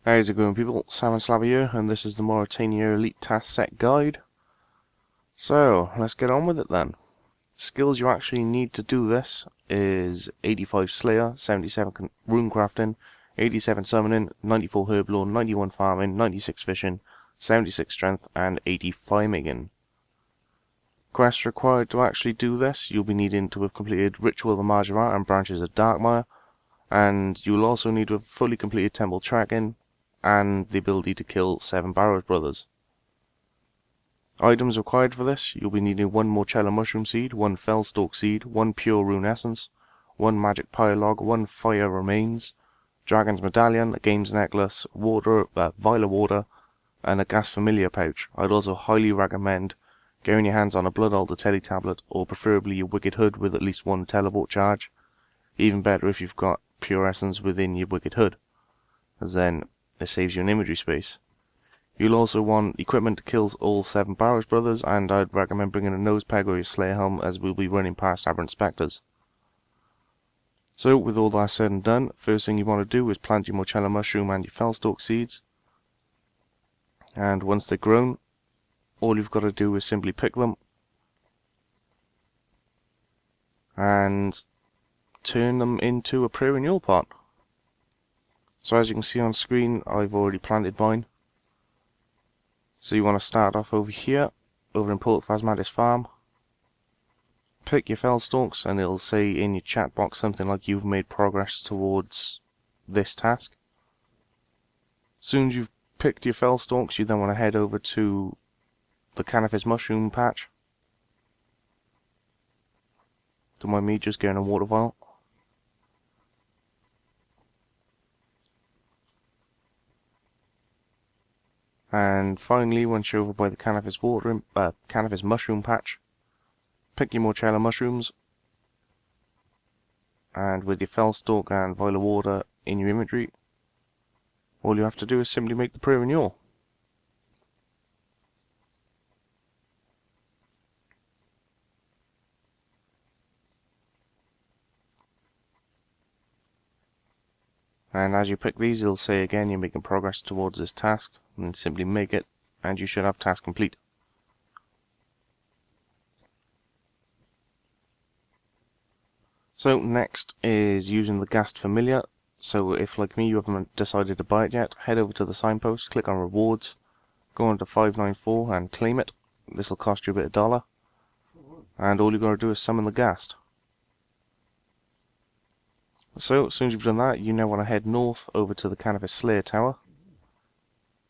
How's it going, people? Sam and Slava here, and this is the Morytania Elite Task Set Guide. So, let's get on with it then. Skills you actually need to do this is 85 Slayer, 77 Rune Crafting, 87 Summoning, 94 Herb Lore, 91 Farming, 96 Fishing, 76 Strength, and 80 Fire-making. Quests required to actually do this, you'll be needing to have completed Ritual of the Marjarat and Branches of Darkmire, and you'll also need to have fully completed Temple Tracking, and the ability to kill 7 Barrows Brothers. Items required for this, you'll be needing 1 Morytania Mushroom Seed, 1 Fellstalk Seed, 1 Pure Rune Essence, 1 Magic Pyolog, 1 Fire Remains, Dragon's Medallion, a Games Necklace, Violet Water, and a Ghast Familiar pouch. I'd also highly recommend getting your hands on a Blood Altar Tele Tablet, or preferably a Wicked Hood with at least 1 teleport charge. Even better if you've got Pure Essence within your Wicked Hood, as then it saves you an inventory space. You'll also want equipment to kill all 7 Barrows Brothers, and I'd recommend bringing a nose peg or your Slayer helm, as we'll be running past Aberrant Spectres. So, with all that said and done, first thing you want to do is plant your Morytania Mushroom and your Fellstalk Seeds. And once they're grown, all you've got to do is simply pick them and turn them into a perennial pot. So as you can see on screen, I've already planted mine. So you want to start off over here, over in Port Phasmatis Farm. Pick your Fellstalks, and it'll say in your chat box something like you've made progress towards this task. As soon as you've picked your Fellstalks, you then want to head over to the Cannabis Mushroom patch. Don't mind me just getting a water vial. And finally, once you're over by the Cannabis Mushroom patch, pick your Morytania mushrooms, and with your Fellstalk and Violet Water in your inventory, all you have to do is simply make the perennial. And as you pick these, it'll say again you're making progress towards this task, and then simply make it, and you should have task complete. So next is using the Ghast Familiar. So if, like me, you haven't decided to buy it yet, head over to the signpost, click on rewards, go on to 594 and claim it. This will cost you a bit of dollar, and all you've got to do is summon the Ghast. So, as soon as you've done that, you now want to head north over to the Cannabis Slayer Tower.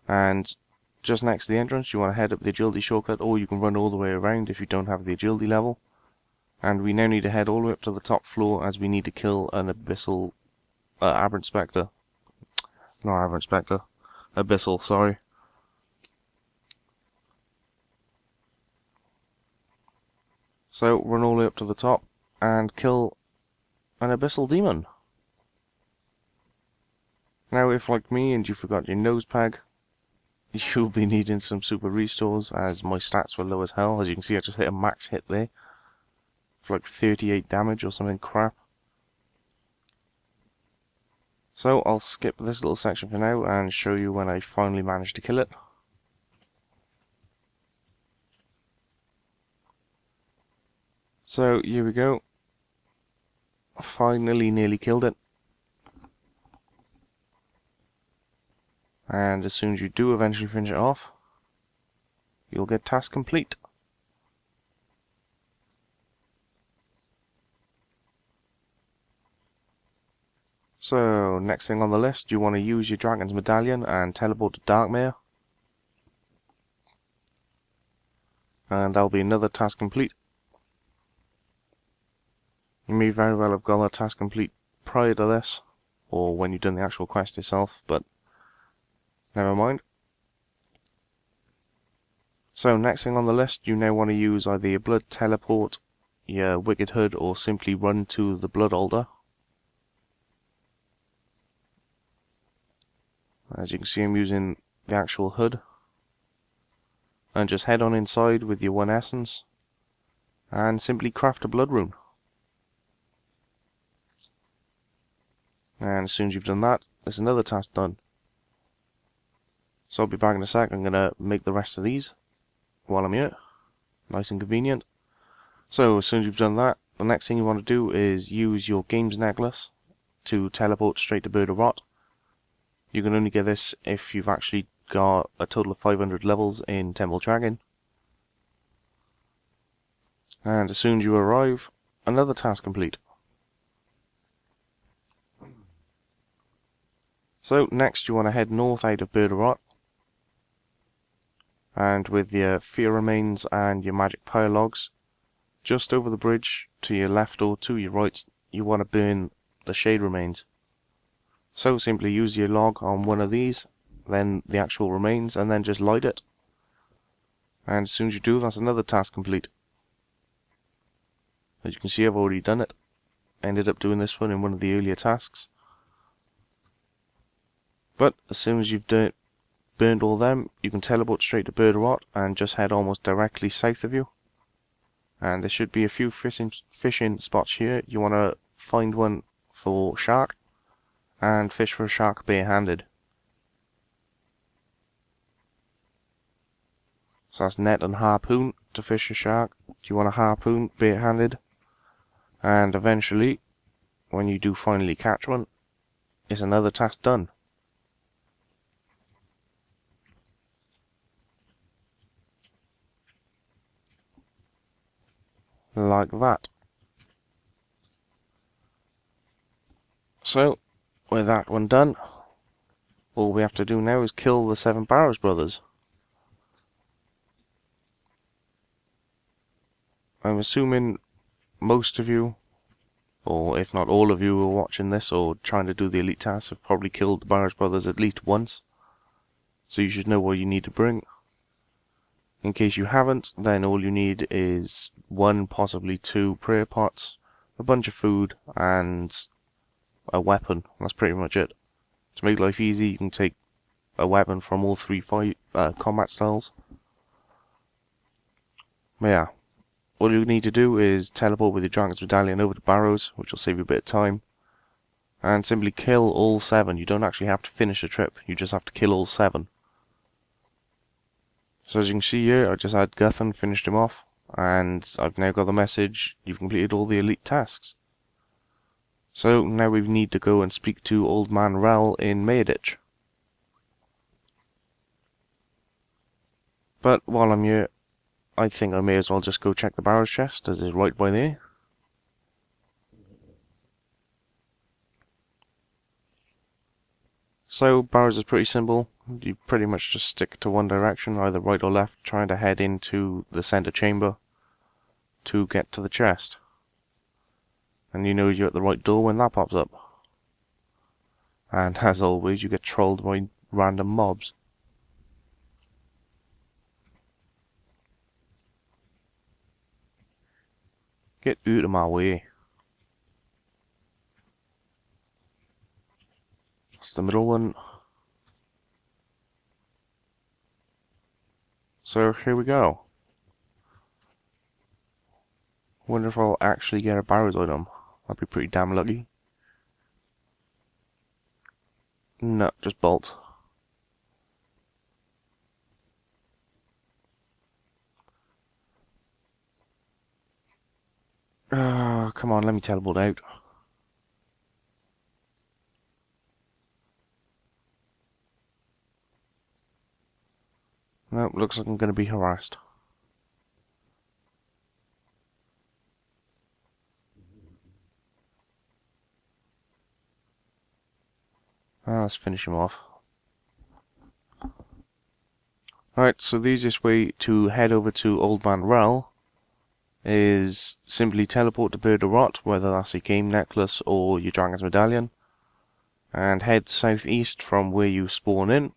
And just next to the entrance, you want to head up the agility shortcut, or you can run all the way around if you don't have the agility level. And we now need to head all the way up to the top floor, as we need to kill an Abyssal... Aberrant Spectre. Not Aberrant Spectre. Abyssal, sorry. So, run all the way up to the top, and kill an Abyssal Demon. Now, if like me and you forgot your nose peg, you'll be needing some super restores, as my stats were low as hell. As you can see, I just hit a max hit there for like 38 damage or something crap. So I'll skip this little section for now and show you when I finally managed to kill it. So here we go. Finally nearly killed it. And as soon as you do eventually finish it off, you'll get task complete. So, next thing on the list, you want to use your Dragon's Medallion and teleport to Darkmire. And that'll be another task complete. You may very well have got a task complete prior to this, or when you've done the actual quest itself, but never mind. So, next thing on the list, you now want to use either your Blood Teleport, your Wicked Hood, or simply run to the Blood Altar. As you can see, I'm using the actual hood. And just head on inside with your 1 essence, and simply craft a blood rune. And as soon as you've done that, there's another task done. So I'll be back in a sec. I'm going to make the rest of these while I'm here. Nice and convenient. So as soon as you've done that, the next thing you want to do is use your games necklace to teleport straight to Bird of Rot. You can only get this if you've actually got a total of 500 levels in Temple Dragon. And as soon as you arrive, another task complete. So next you want to head north out of Bird of Rot. And with your fear remains and your magic pyre logs, just over the bridge to your left or to your right, you want to burn the shade remains. So simply use your log on one of these, then the actual remains, and then just light it. And as soon as you do, that's another task complete. As you can see, I've already done it. Ended up doing this one in one of the earlier tasks. But as soon as you've burned all them, you can teleport straight to Bird of Rot and just head almost directly south of you. And there should be a few fishing spots here. You want to find one for shark and fish for a shark barehanded. So that's net and harpoon to fish a shark. You want a harpoon barehanded, and eventually, when you do finally catch one, it's another task done. Like that. So, with that one done, all we have to do now is kill the 7 Barrows brothers. I'm assuming most of you, or if not all of you who are watching this or trying to do the elite task, have probably killed the Barrows brothers at least once. So you should know what you need to bring. In case you haven't, then all you need is 1, possibly 2 prayer pots, a bunch of food, and a weapon. That's pretty much it. To make life easy, you can take a weapon from all 3 combat styles. But yeah, all you need to do is teleport with your Dragon's Medallion over to Barrows, which will save you a bit of time, and simply kill all 7. You don't actually have to finish the trip, you just have to kill all 7. So as you can see here, I just had Guthan, finished him off, and I've now got the message, you've completed all the elite tasks. So now we need to go and speak to Old Man Rel in Mayerditch. But while I'm here, I think I may as well just go check the Barrows chest, as it's right by there. So Barrows is pretty simple. You pretty much just stick to one direction, either right or left, trying to head into the center chamber to get to the chest. And you know you're at the right door when that pops up. And as always, you get trolled by random mobs. Get out of my way. That's the middle one. So here we go. Wonder if I'll actually get a Barrows item. I'd be pretty damn lucky. No, just bolt. Come on, let me teleport out. Nope, looks like I'm going to be harassed. Let's finish him off. Alright, so the easiest way to head over to Old Man Rel is simply teleport to Bird of Rot, whether that's a game necklace or your Dragon's Medallion, and head southeast from where you spawn in,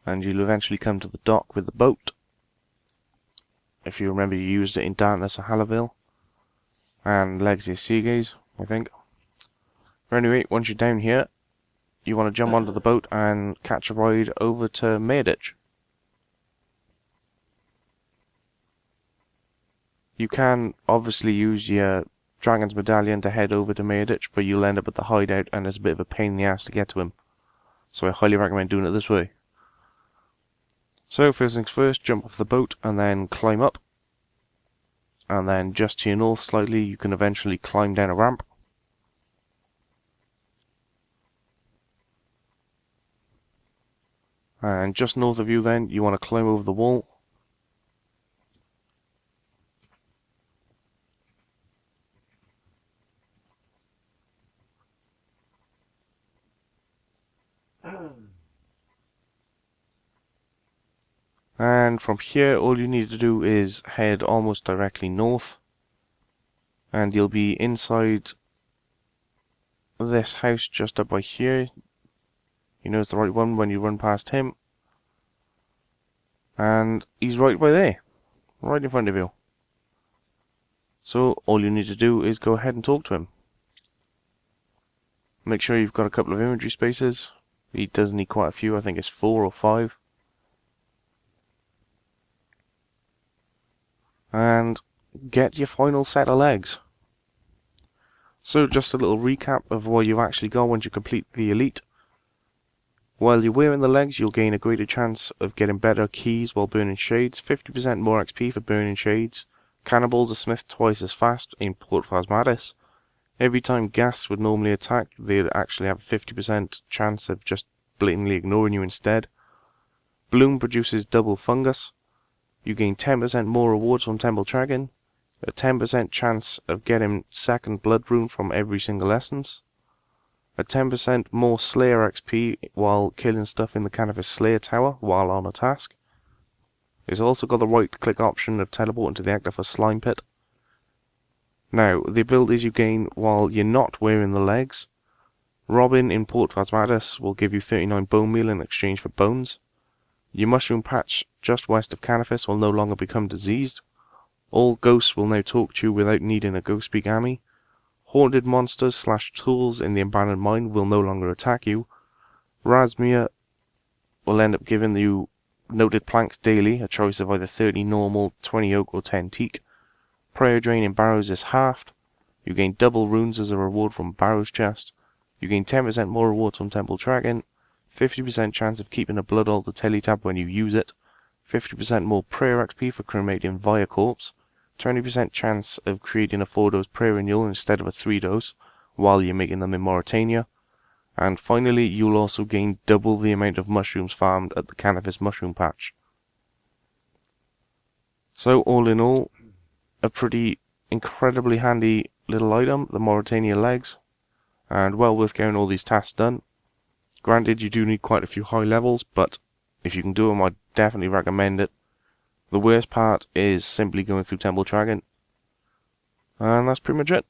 and you'll eventually come to the dock with the boat. If you remember, you used it in Darkness or Hallaville, and Legacy of Seagaze, I think. But anyway, once you're down here, you want to jump onto the boat and catch a ride over to Mayerditch. You can obviously use your Dragon's Medallion to head over to Mayerditch, but you'll end up at the hideout and it's a bit of a pain in the ass to get to him. So I highly recommend doing it this way. So first things first, jump off the boat and then climb up. And then just to your north slightly, you can eventually climb down a ramp. And just north of you then, you want to climb over the wall. And from here, all you need to do is head almost directly north. And you'll be inside this house just up by here. You know it's the right one when you run past him. And he's right by there, right in front of you. So all you need to do is go ahead and talk to him. Make sure you've got a couple of inventory spaces. He does need quite a few, I think it's 4 or 5. And get your final set of legs. So just a little recap of what you've actually got once you complete the elite. While you're wearing the legs, you'll gain a greater chance of getting better keys while burning shades, 50% more XP for burning shades. Cannibals are smithed twice as fast in Port Phasmatis. Every time ghasts would normally attack, they'd actually have a 50% chance of just blatantly ignoring you instead. Bloom produces double fungus. You gain 10% more rewards from Temple Dragon. A 10% chance of getting second blood rune from every single essence. A 10% more Slayer XP while killing stuff in the Cannabis Slayer Tower while on a task. It's also got the right click option of teleporting to the Ectopus Slime Pit. Now, the abilities you gain while you're not wearing the legs. Robin in Port Phasmatis will give you 39 bone meal in exchange for bones. Your mushroom patch just west of Cannabis will no longer become diseased. All ghosts will now talk to you without needing a ghost speak army. Haunted monsters / tools in the abandoned mine will no longer attack you. Rasmia will end up giving you noted planks daily, a choice of either 30 normal, 20 oak or 10 teak. Prayer drain in Barrows is halved. You gain double runes as a reward from Barrows chest. You gain 10% more rewards from Temple Dragon. 50% chance of keeping a blood altar teletab when you use it. 50% more prayer XP for cremating via corpse. 20% chance of creating a 4-dose prayer renewal instead of a 3-dose while you're making them in Morytania. And finally, you'll also gain double the amount of mushrooms farmed at the Cannabis Mushroom Patch. So all in all, a pretty incredibly handy little item, the Morytania legs, and well worth getting all these tasks done. Granted, you do need quite a few high levels, but if you can do them, I'd definitely recommend it. The worst part is simply going through Temple Dragon. And that's pretty much it.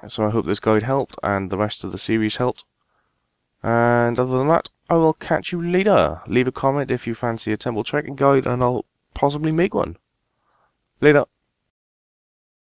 So I hope this guide helped, and the rest of the series helped. And other than that, I will catch you later. Leave a comment if you fancy a Temple Dragon guide, and I'll possibly make one. Later.